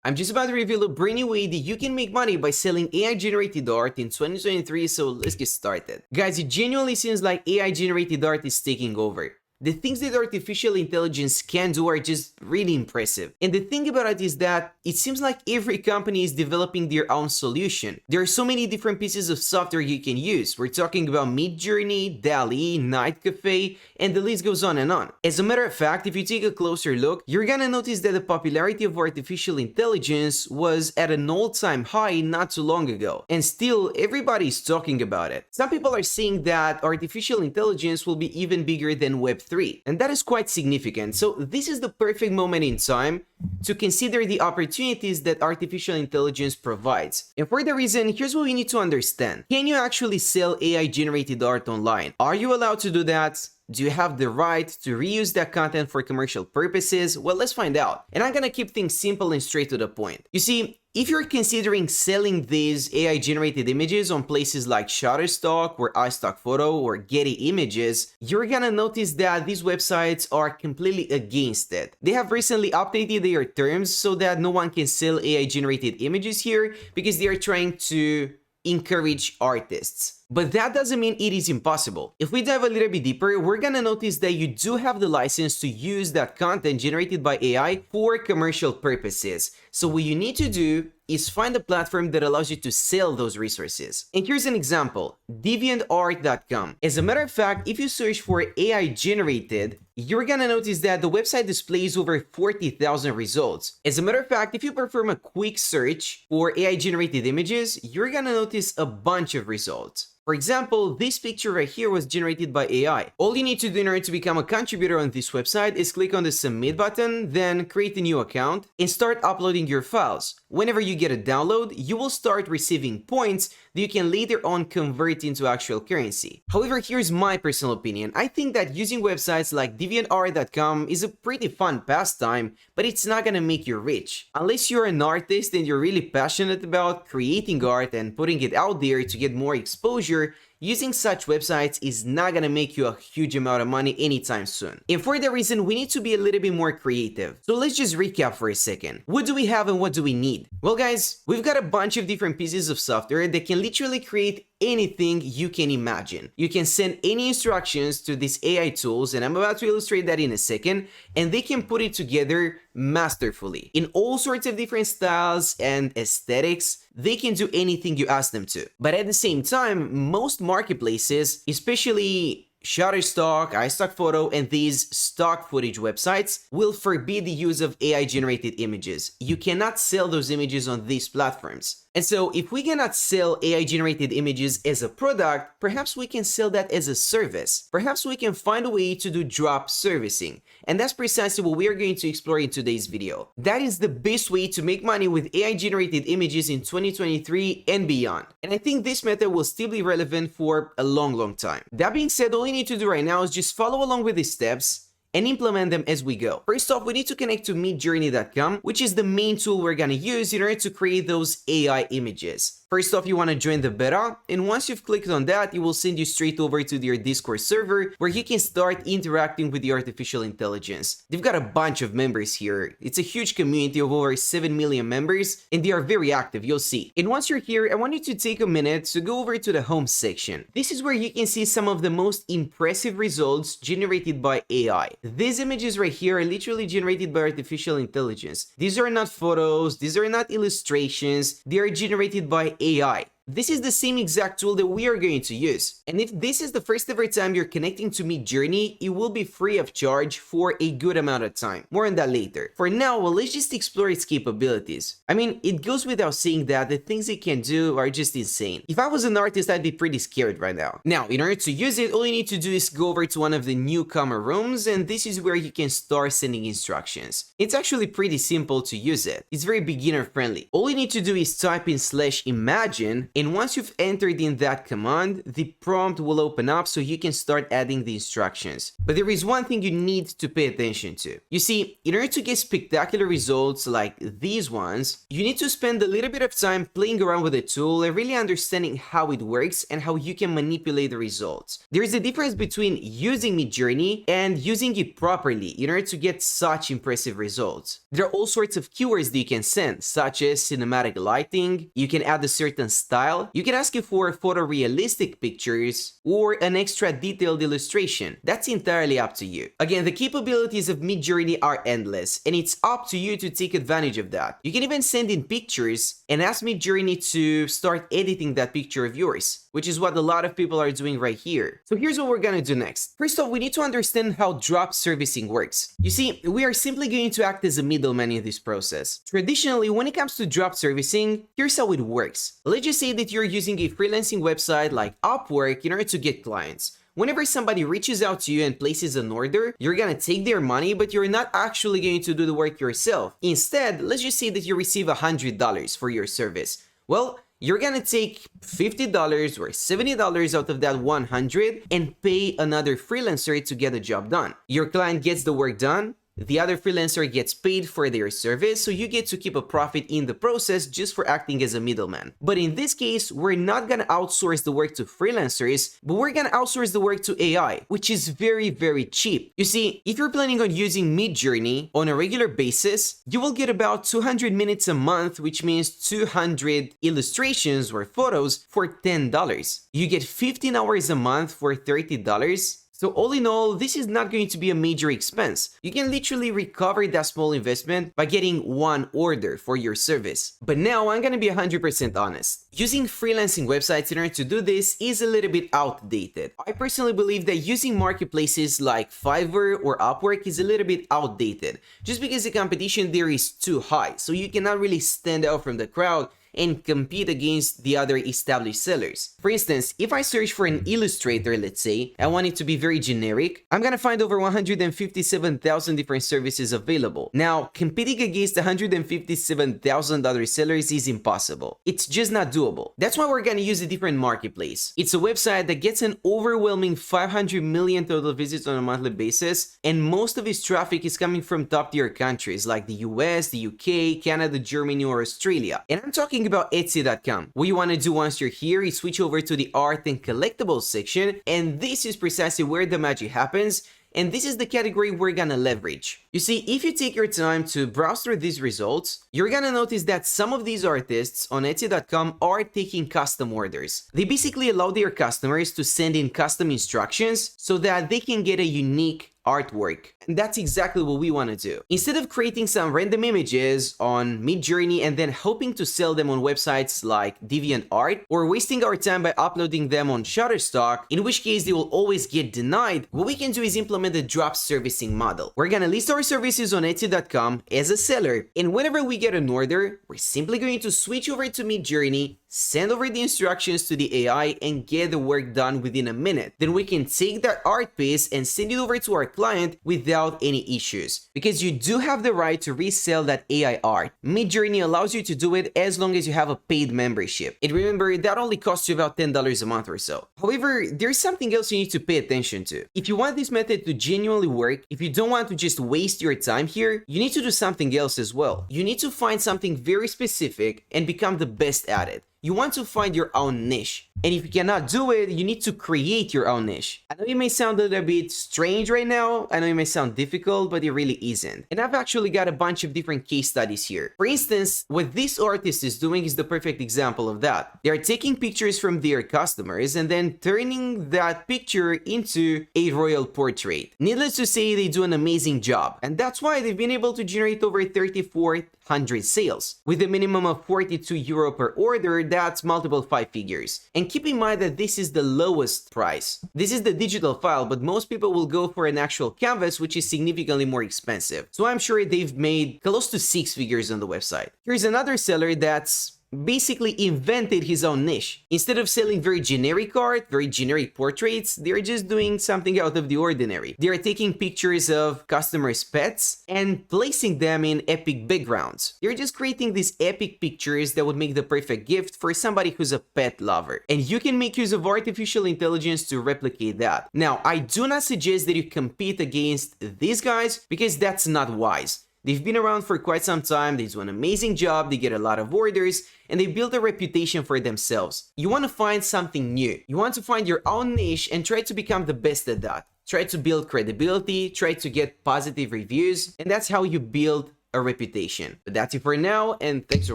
I'm just about to reveal a brand new way that you can make money by selling AI-generated art in 2023, so let's get started. Guys, it genuinely seems like AI-generated art is taking over. The things that artificial intelligence can do are just really impressive. And the thing about it is that it seems like every company is developing their own solution. There are so many different pieces of software you can use. We're talking about Midjourney, DALL-E, Night Cafe, and the list goes on and on. As a matter of fact, if you take a closer look, you're gonna notice that the popularity of artificial intelligence was at an all-time high not too long ago. And still, everybody's talking about it. Some people are saying that artificial intelligence will be even bigger than Web3, and that is quite significant. So this is the perfect moment in time to consider the opportunities that artificial intelligence provides. And for the reason, here's what we need to understand. Can you actually sell AI-generated art online? Are you allowed to do that? Do you have the right to reuse that content for commercial purposes? Well, let's find out. And I'm gonna keep things simple and straight to the point. You see, if you're considering selling these AI-generated images on places like Shutterstock or iStockPhoto or Getty Images, you're gonna notice that these websites are completely against it. They have recently updated their terms so that no one can sell AI-generated images here because they are trying to encourage artists. But that doesn't mean it is impossible. If we dive a little bit deeper, we're gonna notice that you do have the license to use that content generated by AI for commercial purposes. So what you need to do is find a platform that allows you to sell those resources. And here's an example, Deviantartcom. As a matter of fact, if you search for AI generated, you're gonna notice that the website displays over 40,000 results. As a matter of fact, if you perform a quick search for AI generated images, you're gonna notice a bunch of results. For example, this picture right here was generated by AI. All you need to do in order to become a contributor on this website is click on the submit button, then create a new account and start uploading your files. Whenever you get a download, you will start receiving points that you can later on convert into actual currency. However, here's my personal opinion. I think that using websites like Deviantart.com is a pretty fun pastime, but it's not gonna make you rich. Unless you're an artist and you're really passionate about creating art and putting it out there to get more exposure, using such websites is not gonna make you a huge amount of money anytime soon. And for that reason, we need to be a little bit more creative. So let's just recap for a second. What do we have and what do we need? Well guys, we've got a bunch of different pieces of software that can literally create anything you can imagine. You can send any instructions to these AI tools, and I'm about to illustrate that in a second, and they can put it together masterfully. In all sorts of different styles and aesthetics, they can do anything you ask them to. But at the same time, most marketplaces, especially Shutterstock, iStockPhoto, and these stock footage websites will forbid the use of AI-generated images. You cannot sell those images on these platforms. And so if we cannot sell AI-generated images as a product, perhaps we can sell that as a service. Perhaps we can find a way to do drop servicing. And that's precisely what we are going to explore in today's video. That is the best way to make money with AI-generated images in 2023 and beyond. And I think this method will still be relevant for a long time. That being said, all you need to do right now is just follow along with these steps and implement them as we go. First off, we need to connect to Midjourney.com, which is the main tool we're gonna use in order to create those AI images. First off, you want to join the beta, and once you've clicked on that, it will send you straight over to their Discord server where you can start interacting with the artificial intelligence. They've got a bunch of members here. It's a huge community of over 7 million members, and they are very active, you'll see. And once you're here, I want you to take a minute to go over to the home section. This is where you can see some of the most impressive results generated by AI. These images right here are literally generated by artificial intelligence. These are not photos, these are not illustrations, they are generated by AI. This is the same exact tool that we are going to use. And if this is the first ever time you're connecting to Midjourney, it will be free of charge for a good amount of time. More on that later. For now, well, let's just explore its capabilities. I mean, it goes without saying that the things it can do are just insane. If I was an artist, I'd be pretty scared right now. Now, in order to use it, all you need to do is go over to one of the newcomer rooms, and this is where you can start sending instructions. It's actually pretty simple to use it. It's very beginner friendly. All you need to do is type in /imagine And once you've entered in that command, the prompt will open up so you can start adding the instructions. But there is one thing you need to pay attention to. You see, in order to get spectacular results like these ones, you need to spend a little bit of time playing around with the tool and really understanding how it works and how you can manipulate the results. There is a difference between using Midjourney and using it properly in order to get such impressive results. There are all sorts of keywords that you can send, such as cinematic lighting, you can add a certain style, you can ask it for photorealistic pictures, or an extra detailed illustration. That's entirely up to you. Again, the capabilities of Midjourney are endless, and it's up to you to take advantage of that. You can even send in pictures and ask Midjourney to start editing that picture of yours, which is what a lot of people are doing right here. So here's what we're gonna do next. First off, we need to understand how drop servicing works. You see, we are simply going to act as a middleman in this process. Traditionally, when it comes to drop servicing, here's how it works. Let's just say that you're using a freelancing website like Upwork in order to get clients. Whenever somebody reaches out to you and places an order, you're gonna take their money, but you're not actually going to do the work yourself. Instead, let's just say that you receive $100 for your service. Well, you're gonna take $50 or $70 out of that $100 and pay another freelancer to get the job done. Your client gets the work done, the other freelancer gets paid for their service, so you get to keep a profit in the process just for acting as a middleman. But in this case, we're not gonna outsource the work to freelancers, but we're gonna outsource the work to AI, which is very, very cheap. You see, if you're planning on using Midjourney on a regular basis, you will get about 200 minutes a month, which means 200 illustrations or photos for $10. You get 15 hours a month for $30. So all in all, this is not going to be a major expense. You can literally recover that small investment by getting one order for your service. But now I'm gonna be 100% honest. Using freelancing websites in order to do this is a little bit outdated. I personally believe that using marketplaces like Fiverr or Upwork is a little bit outdated, just because the competition there is too high, so you cannot really stand out from the crowd and compete against the other established sellers. For instance, if I search for an illustrator, let's say, I want it to be very generic, I'm gonna find over 157,000 different services available. Now, competing against 157,000 other sellers is impossible. It's just not doable. That's why we're gonna use a different marketplace. It's a website that gets an overwhelming 500 million total visits on a monthly basis, and most of its traffic is coming from top tier countries like the US, the UK, Canada, Germany, or Australia. And I'm talking about Etsy.com. What you want to do once you're here is switch over to the art and collectibles section, and this is precisely where the magic happens, and this is the category we're gonna leverage. You see, if you take your time to browse through these results, you're gonna notice that some of these artists on Etsy.com are taking custom orders. They basically allow their customers to send in custom instructions so that they can get a unique artwork. And that's exactly what we want to do. Instead of creating some random images on Midjourney and then hoping to sell them on websites like Deviantart, or wasting our time by uploading them on Shutterstock, in which case they will always get denied, what we can do is implement the drop servicing model. We're gonna list our services on Etsy.com as a seller, and whenever we get an order, we're simply going to switch over to Midjourney, send over the instructions to the AI, and get the work done within a minute. Then we can take that art piece and send it over to our client without any issues, because you do have the right to resell that AI art. Midjourney allows you to do it as long as you have a paid membership. And remember, that only costs you about $10 a month or so. However, there's something else you need to pay attention to. If you want this method to genuinely work, if you don't want to just waste your time here, you need to do something else as well. You need to find something very specific and become the best at it. You want to find your own niche. And if you cannot do it, you need to create your own niche. I know it may sound a little bit strange right now. I know it may sound difficult, but it really isn't. And I've actually got a bunch of different case studies here. For instance, what this artist is doing is the perfect example of that. They are taking pictures from their customers and then turning that picture into a royal portrait. Needless to say, they do an amazing job. And that's why they've been able to generate over 3,400 sales. With a minimum of 42 euro per order, that's multiple 5 figures. And keep in mind that this is the lowest price. This is the digital file, but most people will go for an actual canvas, which is significantly more expensive. So I'm sure they've made close to 6 figures on the website. Here's another seller that's basically invented his own niche. Instead of selling very generic art, very generic portraits, they're just doing something out of the ordinary. They are taking pictures of customers' pets and placing them in epic backgrounds. They're just creating these epic pictures that would make the perfect gift for somebody who's a pet lover. And you can make use of artificial intelligence to replicate that. Now, I do not suggest that you compete against these guys because that's not wise. They've been around for quite some time, they do an amazing job, they get a lot of orders, and they build a reputation for themselves. You want to find something new. You want to find your own niche and try to become the best at that. Try to build credibility, try to get positive reviews, and that's how you build a reputation. But that's it for now, and thanks for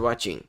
watching.